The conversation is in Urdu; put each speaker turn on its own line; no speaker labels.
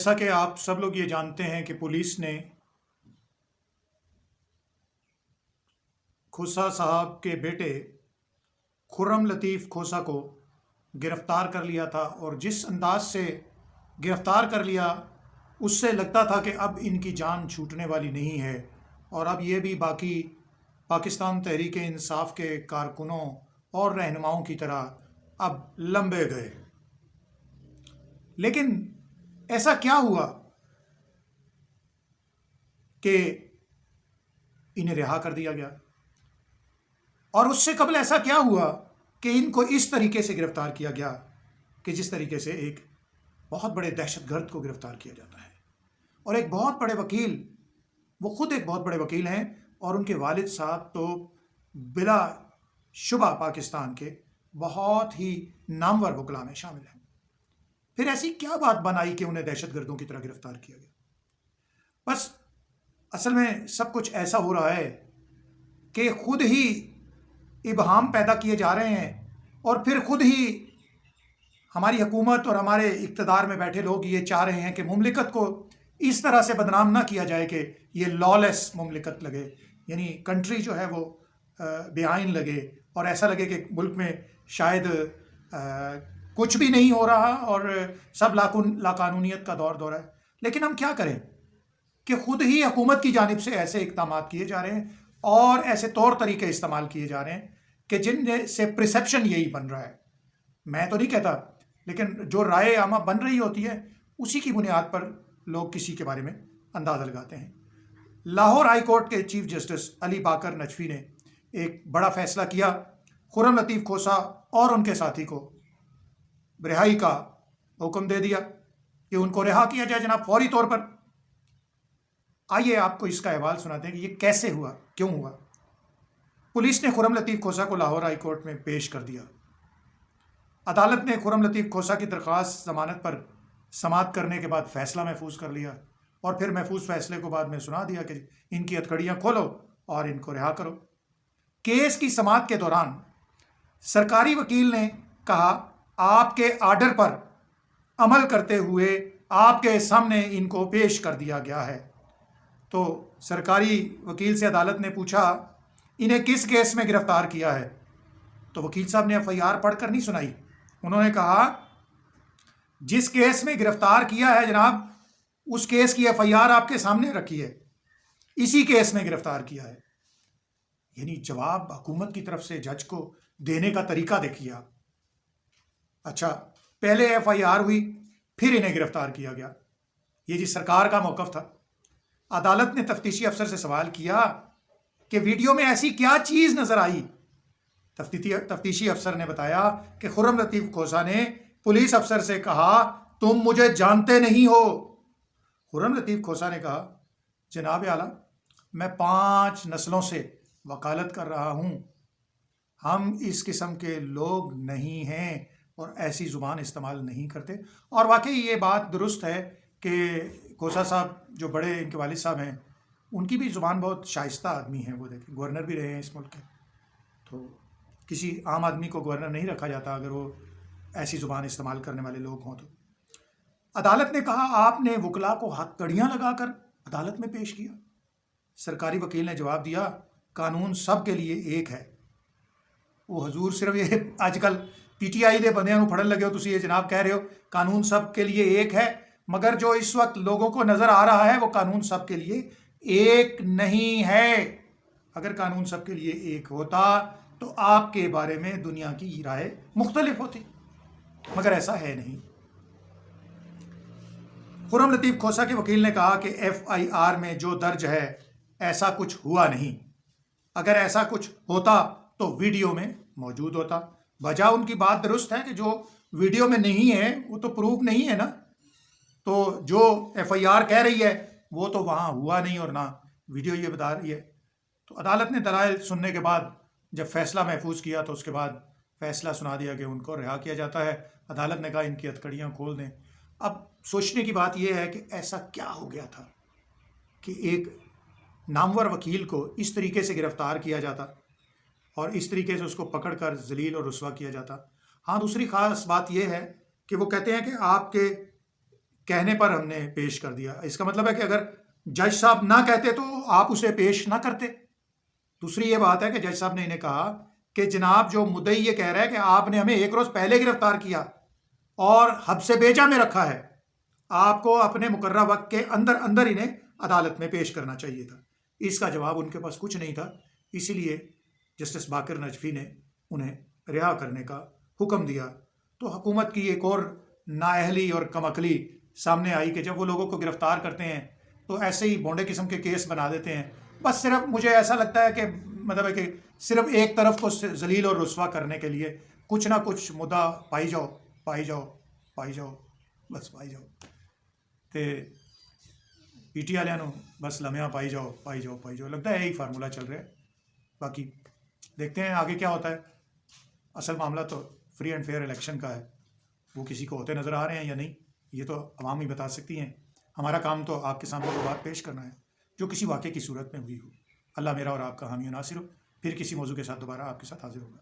جیسا کہ آپ سب لوگ یہ جانتے ہیں کہ پولیس نے کھوسا صاحب کے بیٹے خرم لطیف کھوسا کو گرفتار کر لیا تھا، اور جس انداز سے گرفتار کر لیا اس سے لگتا تھا کہ اب ان کی جان چھوٹنے والی نہیں ہے، اور اب یہ بھی باقی پاکستان تحریک انصاف کے کارکنوں اور رہنماؤں کی طرح اب لمبے گئے۔ لیکن ایسا کیا ہوا کہ انہیں رہا کر دیا گیا؟ اور اس سے قبل ایسا کیا ہوا کہ ان کو اس طریقے سے گرفتار کیا گیا کہ جس طریقے سے ایک بہت بڑے دہشت گرد کو گرفتار کیا جاتا ہے؟ اور ایک بہت بڑے وکیل، وہ خود ایک بہت بڑے وکیل ہیں، اور ان کے والد صاحب تو بلا شبہ پاکستان کے بہت ہی نامور وکلاء میں شامل ہیں۔ پھر ایسی کیا بات بنائی کہ انہیں دہشت گردوں کی طرح گرفتار کیا گیا؟ بس اصل میں سب کچھ ایسا ہو رہا ہے کہ خود ہی ابہام پیدا کیے جا رہے ہیں، اور پھر خود ہی ہماری حکومت اور ہمارے اقتدار میں بیٹھے لوگ یہ چاہ رہے ہیں کہ مملکت کو اس طرح سے بدنام نہ کیا جائے کہ یہ لالیس مملکت لگے، یعنی کنٹری جو ہے وہ بے آئین لگے، اور ایسا لگے کہ ملک میں شاید کچھ بھی نہیں ہو رہا اور سب لاقانونیت کا دور ہے۔ لیکن ہم کیا کریں کہ خود ہی حکومت کی جانب سے ایسے اقدامات کیے جا رہے ہیں اور ایسے طور طریقے استعمال کیے جا رہے ہیں کہ جن سے پرسیپشن یہی بن رہا ہے۔ میں تو نہیں کہتا، لیکن جو رائے عامہ بن رہی ہوتی ہے اسی کی بنیاد پر لوگ کسی کے بارے میں اندازہ لگاتے ہیں۔ لاہور ہائی کورٹ کے چیف جسٹس علی باقر نجفی نے ایک بڑا فیصلہ کیا، خرم لطیف کھوسا اور ان کے ساتھی کو رہائی کا حکم دے دیا کہ ان کو رہا کیا جائے جناب، فوری طور پر۔ آئیے آپ کو اس کا احوال سناتے ہیں کہ یہ کیسے ہوا، کیوں ہوا۔ پولیس نے خرم لطیف کھوسا کو لاہور ہائی کورٹ میں پیش کر دیا۔ عدالت نے خرم لطیف کھوسا کی درخواست ضمانت پر سماعت کرنے کے بعد فیصلہ محفوظ کر لیا، اور پھر محفوظ فیصلے کو بعد میں سنا دیا کہ ان کی ہتھکڑیاں کھولو اور ان کو رہا کرو۔ کیس کی سماعت کے دوران سرکاری وکیل نے کہا، آپ کے آرڈر پر عمل کرتے ہوئے آپ کے سامنے ان کو پیش کر دیا گیا ہے۔ تو سرکاری وکیل سے عدالت نے پوچھا، انہیں کس کیس میں گرفتار کیا ہے؟ تو وکیل صاحب نے FIR پڑھ کر نہیں سنائی، انہوں نے کہا جس کیس میں گرفتار کیا ہے جناب، اس کیس کی FIR آپ کے سامنے رکھی ہے، اسی کیس میں گرفتار کیا ہے۔ یعنی جواب حکومت کی طرف سے جج کو دینے کا طریقہ دیکھیے آپ۔ اچھا، پہلے FIR ہوئی، پھر انہیں گرفتار کیا گیا۔ یہ جی سرکار کا موقف تھا۔ عدالت نے تفتیشی افسر سے سوال کیا کہ ویڈیو میں ایسی کیا چیز نظر آئی؟ تفتیشی افسر نے بتایا کہ خرم لطیف کھوسا نے پولیس افسر سے کہا، تم مجھے جانتے نہیں ہو۔ خرم لطیف کھوسا نے کہا، جناب اعلیٰ، میں 5 نسلوں سے وکالت کر رہا ہوں، ہم اس قسم کے لوگ نہیں ہیں اور ایسی زبان استعمال نہیں کرتے۔ اور واقعی یہ بات درست ہے کہ کھوسا صاحب جو بڑے ان کے والد صاحب ہیں، ان کی بھی زبان بہت شائستہ آدمی ہیں، وہ دیکھیں گورنر بھی رہے ہیں اس ملک کے، تو کسی عام آدمی کو گورنر نہیں رکھا جاتا اگر وہ ایسی زبان استعمال کرنے والے لوگ ہوں تو۔ عدالت نے کہا، آپ نے وکلاء کو ہتھکڑیاں لگا کر عدالت میں پیش کیا؟ سرکاری وکیل نے جواب دیا، قانون سب کے لیے ایک ہے۔ وہ حضور صرف یہ آج کل PTI دے بندیاں نوں پھڑن لگے ہو، تسی یہ جناب کہہ رہے ہو قانون سب کے لیے ایک ہے، مگر جو اس وقت لوگوں کو نظر آ رہا ہے وہ قانون سب کے لیے ایک نہیں ہے۔ اگر قانون سب کے لیے ایک ہوتا تو آپ کے بارے میں دنیا کی رائے مختلف ہوتی، مگر ایسا ہے نہیں۔ خرم لطیف کھوسا کے وکیل نے کہا کہ FIR میں جو درج ہے ایسا کچھ ہوا نہیں، اگر ایسا کچھ ہوتا تو ویڈیو میں موجود ہوتا۔ وجہ ان کی بات درست ہے کہ جو ویڈیو میں نہیں ہے وہ تو پروف نہیں ہے نا، تو جو FIR کہہ رہی ہے وہ تو وہاں ہوا نہیں اور نہ ویڈیو یہ بتا رہی ہے۔ تو عدالت نے دلائل سننے کے بعد جب فیصلہ محفوظ کیا تو اس کے بعد فیصلہ سنا دیا کہ ان کو رہا کیا جاتا ہے۔ عدالت نے کہا ان کی ہتھکڑیاں کھول دیں۔ اب سوچنے کی بات یہ ہے کہ ایسا کیا ہو گیا تھا کہ ایک نامور وکیل کو اس طریقے سے گرفتار کیا جاتا اور اس طریقے سے اس کو پکڑ کر ذلیل اور رسوا کیا جاتا۔ ہاں، دوسری خاص بات یہ ہے کہ وہ کہتے ہیں کہ آپ کے کہنے پر ہم نے پیش کر دیا۔ اس کا مطلب ہے کہ اگر جج صاحب نہ کہتے تو آپ اسے پیش نہ کرتے۔ دوسری یہ بات ہے کہ جج صاحب نے انہیں کہا کہ جناب جو مدعی یہ کہہ رہا ہے کہ آپ نے ہمیں 1 روز پہلے گرفتار کیا اور حبس بیجا میں رکھا ہے، آپ کو اپنے مقررہ وقت کے اندر اندر انہیں عدالت میں پیش کرنا چاہیے تھا۔ اس کا جواب ان کے پاس کچھ نہیں تھا، اسی لیے جسٹس باقر نجفی نے انہیں رہا کرنے کا حکم دیا۔ تو حکومت کی ایک اور نااہلی اور کم عقلی سامنے آئی کہ جب وہ لوگوں کو گرفتار کرتے ہیں تو ایسے ہی بونڈے قسم کے کیس بنا دیتے ہیں۔ بس صرف مجھے ایسا لگتا ہے کہ مطلب ہے کہ صرف ایک طرف کو ذلیل اور رسوا کرنے کے لیے کچھ نہ کچھ مدعا پائی جاؤ پائی جاؤ پائی جاؤ بس پائی جاؤ تے پی ٹی والوں بس لمحہ پائی جاؤ پائی جاؤ پائی جاؤ، لگتا ہے یہی فارمولہ چل رہا ہے۔ باقی دیکھتے ہیں آگے کیا ہوتا ہے۔ اصل معاملہ تو فری اینڈ فیئر الیکشن کا ہے، وہ کسی کو ہوتے نظر آ رہے ہیں یا نہیں یہ تو عوام ہی بتا سکتی ہیں۔ ہمارا کام تو آپ کے سامنے وہ بات پیش کرنا ہے جو کسی واقعے کی صورت میں ہوئی ہو۔ اللہ میرا اور آپ کا حامی و ناصر ہو۔ پھر کسی موضوع کے ساتھ دوبارہ آپ کے ساتھ حاضر ہوگا۔